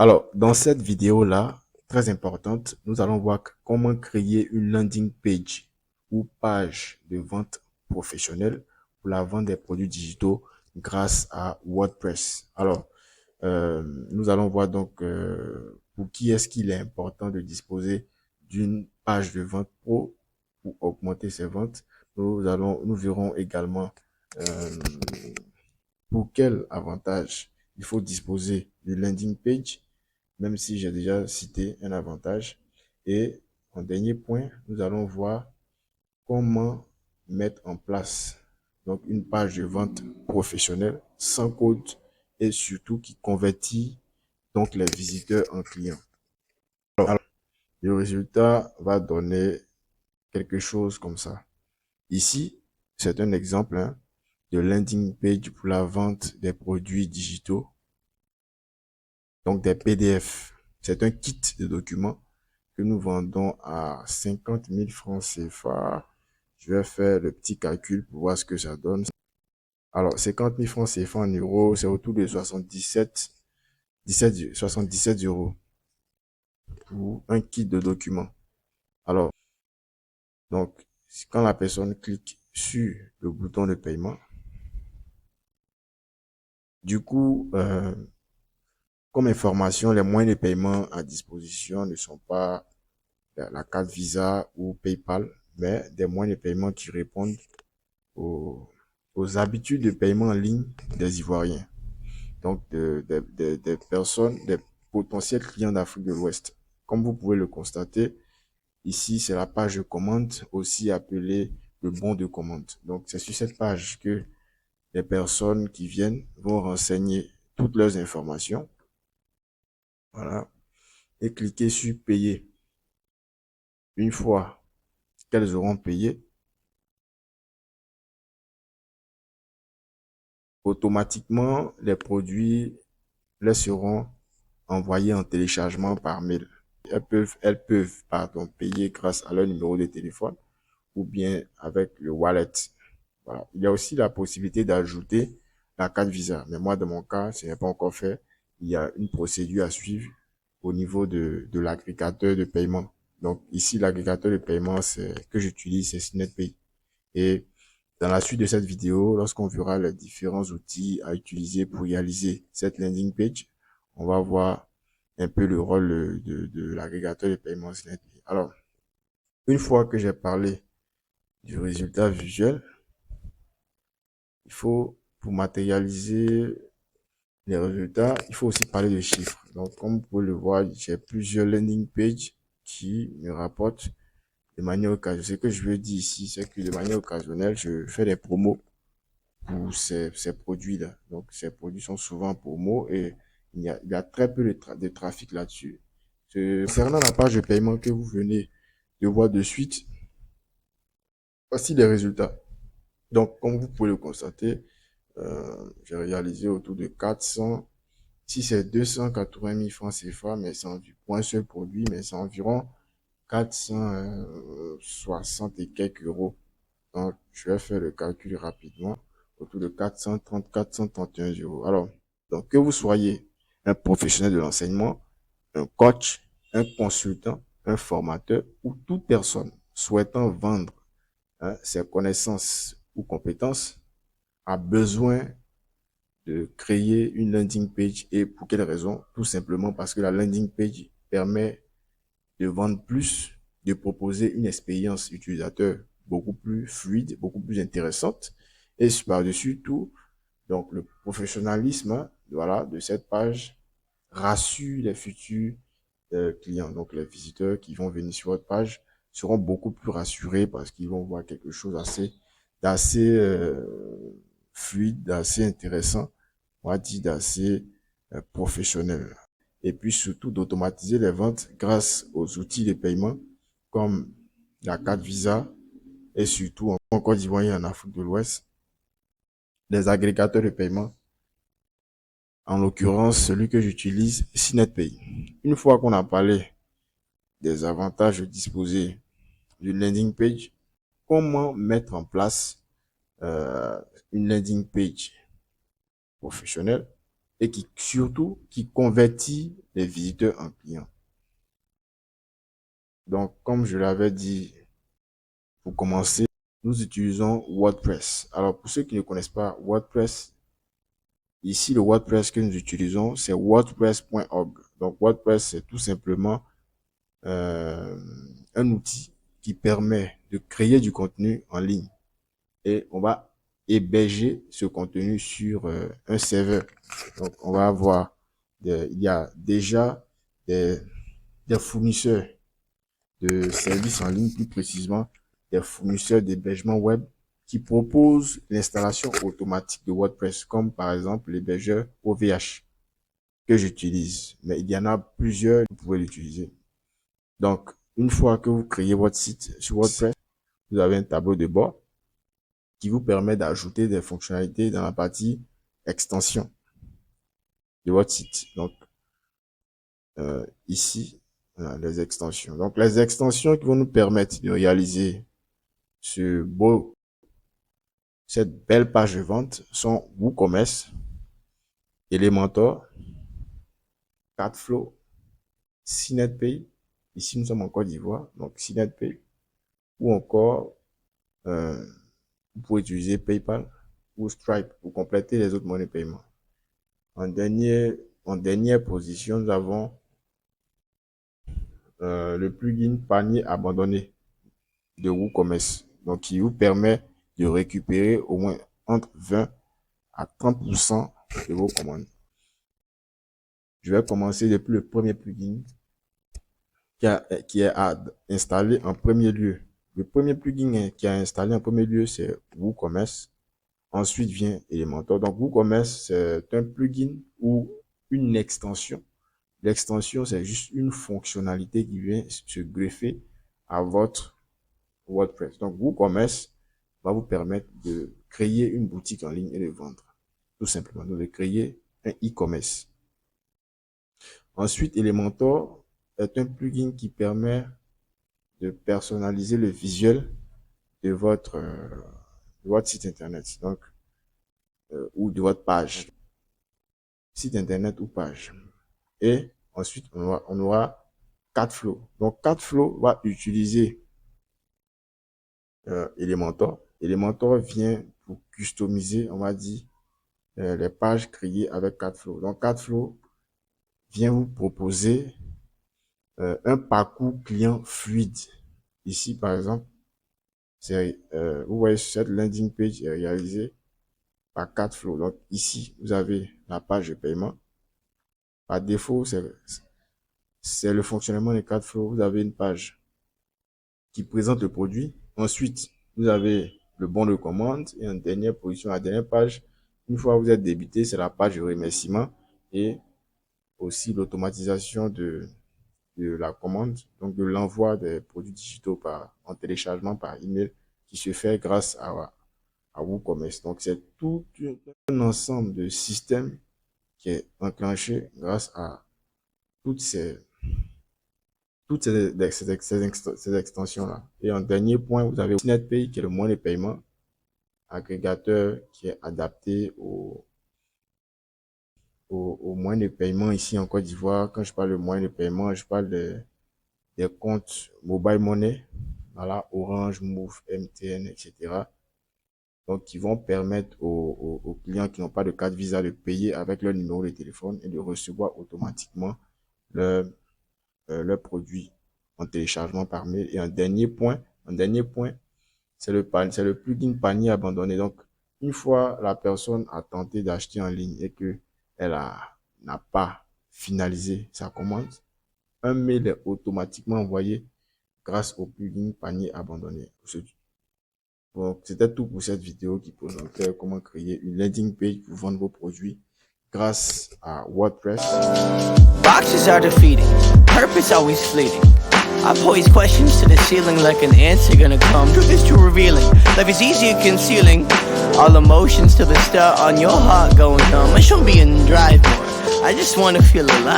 Alors, dans cette vidéo-là, très importante, nous allons voir comment créer une landing page ou page de vente professionnelle pour la vente des produits digitaux grâce à WordPress. Alors, nous allons voir donc pour qui est-ce qu'il est important de disposer d'une page de vente pro pour augmenter ses ventes. Nous verrons également euh, pour quel avantage il faut disposer de landing page, même si j'ai déjà cité un avantage. Et en dernier point, nous allons voir comment mettre en place donc une page de vente professionnelle sans code et surtout qui convertit donc les visiteurs en clients. Alors, le résultat va donner quelque chose comme ça. Ici, c'est un exemple de landing page pour la vente des produits digitaux, donc des PDF. C'est un kit de documents que nous vendons à 50 000 francs CFA. Je vais faire le petit calcul pour voir ce que ça donne. Alors, 50 000 francs CFA en euros, c'est autour de 77 euros pour un kit de documents. Alors, donc, quand la personne clique sur le bouton de paiement, du coup, comme information, les moyens de paiement à disposition ne sont pas la carte Visa ou PayPal, mais des moyens de paiement qui répondent aux, aux habitudes de paiement en ligne des Ivoiriens. Donc, des personnes, des potentiels clients d'Afrique de l'Ouest. Comme vous pouvez le constater, ici, c'est la page de commande, aussi appelée le bon de commande. Donc, c'est sur cette page que les personnes qui viennent vont renseigner toutes leurs informations. Voilà. Et cliquer sur payer. Une fois qu'elles auront payé, automatiquement, les produits les seront envoyés en téléchargement par mail. Elles peuvent payer grâce à leur numéro de téléphone ou bien avec le wallet. Voilà. Il y a aussi la possibilité d'ajouter la carte Visa. Mais moi, dans mon cas, ce n'est pas encore fait. Il y a une procédure à suivre au niveau de l'agrégateur de paiement. Donc ici, l'agrégateur de paiement que j'utilise, c'est SnetPay. Et dans la suite de cette vidéo, lorsqu'on verra les différents outils à utiliser pour réaliser cette landing page, on va voir un peu le rôle de l'agrégateur de paiement SnetPay. Alors, une fois que j'ai parlé du résultat visuel, il faut, pour matérialiser les résultats, il faut aussi parler de chiffres. Donc, comme vous pouvez le voir, j'ai plusieurs landing pages qui me rapportent de manière occasionnelle. Ce que je veux dire ici, c'est que de manière occasionnelle, je fais des promos pour ces produits-là. Donc, ces produits sont souvent promo et il y a très peu de trafic là-dessus. Concernant la page de paiement que vous venez de voir de suite, voici les résultats. Donc, comme vous pouvez le constater, j'ai réalisé autour de 400, si c'est 280 000 francs CFA, mais c'est pour un seul produit, mais c'est environ 460 et quelques euros. Donc, je vais faire le calcul rapidement, autour de 430, 431 euros. Alors, donc, que vous soyez un professionnel de l'enseignement, un coach, un consultant, un formateur ou toute personne souhaitant vendre ses connaissances ou compétences a besoin de créer une landing page. Et pour quelle raison? Tout simplement parce que la landing page permet de vendre plus, de proposer une expérience utilisateur beaucoup plus fluide, beaucoup plus intéressante. Et par-dessus tout, donc le professionnalisme, voilà, de cette page rassure les futurs clients. Donc les visiteurs qui vont venir sur votre page seront beaucoup plus rassurés parce qu'ils vont voir quelque chose d'assez fluide, d'assez intéressant, on va dire d'assez professionnel. Et puis surtout d'automatiser les ventes grâce aux outils de paiement comme la carte Visa et surtout en Côte d'Ivoire et en Afrique de l'Ouest, les agrégateurs de paiement, en l'occurrence celui que j'utilise, SnetPay. Une fois qu'on a parlé des avantages de disposer d'une landing page, comment mettre en place euh, une landing page professionnelle et qui surtout qui convertit les visiteurs en client. Donc, comme je l'avais dit, pour commencer, nous utilisons WordPress. Alors, pour ceux qui ne connaissent pas WordPress, ici, le WordPress que nous utilisons, c'est wordpress.org. Donc, WordPress, c'est tout simplement un outil qui permet de créer du contenu en ligne. Et on va héberger ce contenu sur un serveur. Donc, on va avoir, il y a déjà des fournisseurs de services en ligne, plus précisément des fournisseurs d'hébergement web qui proposent l'installation automatique de WordPress, comme par exemple l'hébergeur OVH que j'utilise. Mais il y en a plusieurs, vous pouvez l'utiliser. Donc, une fois que vous créez votre site sur WordPress, vous avez un tableau de bord qui vous permet d'ajouter des fonctionnalités dans la partie extension de votre site. Donc, ici, les extensions. Donc, les extensions qui vont nous permettre de réaliser cette belle page de vente sont WooCommerce, Elementor, Cardflow, CNetPay. Ici, nous sommes en Côte d'Ivoire, donc CNetPay, ou encore, vous pouvez utiliser PayPal ou Stripe pour compléter les autres moyens de paiement. En dernière position, nous avons le plugin panier abandonné de WooCommerce, donc qui vous permet de récupérer au moins entre 20 à 30% de vos commandes. Je vais commencer depuis le premier plugin qui est à installer en premier lieu. Le premier plugin qui est installé en premier lieu, c'est WooCommerce. Ensuite vient Elementor. Donc WooCommerce, c'est un plugin ou une extension. L'extension, c'est juste une fonctionnalité qui vient se greffer à votre WordPress. Donc WooCommerce va vous permettre de créer une boutique en ligne et de vendre. Tout simplement, de créer un e-commerce. Ensuite, Elementor est un plugin qui permet de personnaliser le visuel de votre site internet, donc ou de votre page, site internet ou page. Et ensuite, on aura Cardflow. Donc, Cardflow va utiliser Elementor. Elementor vient pour customiser, on va dire, les pages créées avec Cardflow. Donc, Cardflow vient vous proposer un parcours client fluide. Ici, par exemple, vous voyez cette landing page est réalisée par Cardflow. Donc, ici, vous avez la page de paiement. Par défaut, c'est le fonctionnement de Cardflow. Vous avez une page qui présente le produit. Ensuite, vous avez le bon de commande. Et en dernière position, la dernière page, une fois que vous êtes débité, c'est la page de remerciement et aussi l'automatisation de la commande, donc de l'envoi des produits digitaux en téléchargement par email qui se fait grâce à WooCommerce. Donc, c'est tout un ensemble de systèmes qui est enclenché grâce à toutes ces extensions-là. Et en dernier point, vous avez CNetPay qui est le moyen de paiement agrégateur qui est adapté au moyen de paiement ici en Côte d'Ivoire. Quand je parle de moyen de paiement, je parle des comptes mobile money, voilà, Orange, Move, MTN, etc. Donc, qui vont permettre aux clients qui n'ont pas de carte Visa de payer avec leur numéro de téléphone et de recevoir automatiquement leur produit en téléchargement par mail. Et un dernier point, c'est le plugin panier abandonné. Donc, une fois la personne a tenté d'acheter en ligne et que n'a pas finalisé sa commande, un mail est automatiquement envoyé grâce au plugin panier abandonné. Donc, c'était tout pour cette vidéo qui présentait comment créer une landing page pour vendre vos produits grâce à WordPress. Boxes are defeating, purpose always fleeting. I pose questions to the ceiling like an answer gonna come. Truth is too revealing, life is easy at concealing. All emotions till the start on your heart going numb. I shouldn't be in drive more, I just wanna feel alive.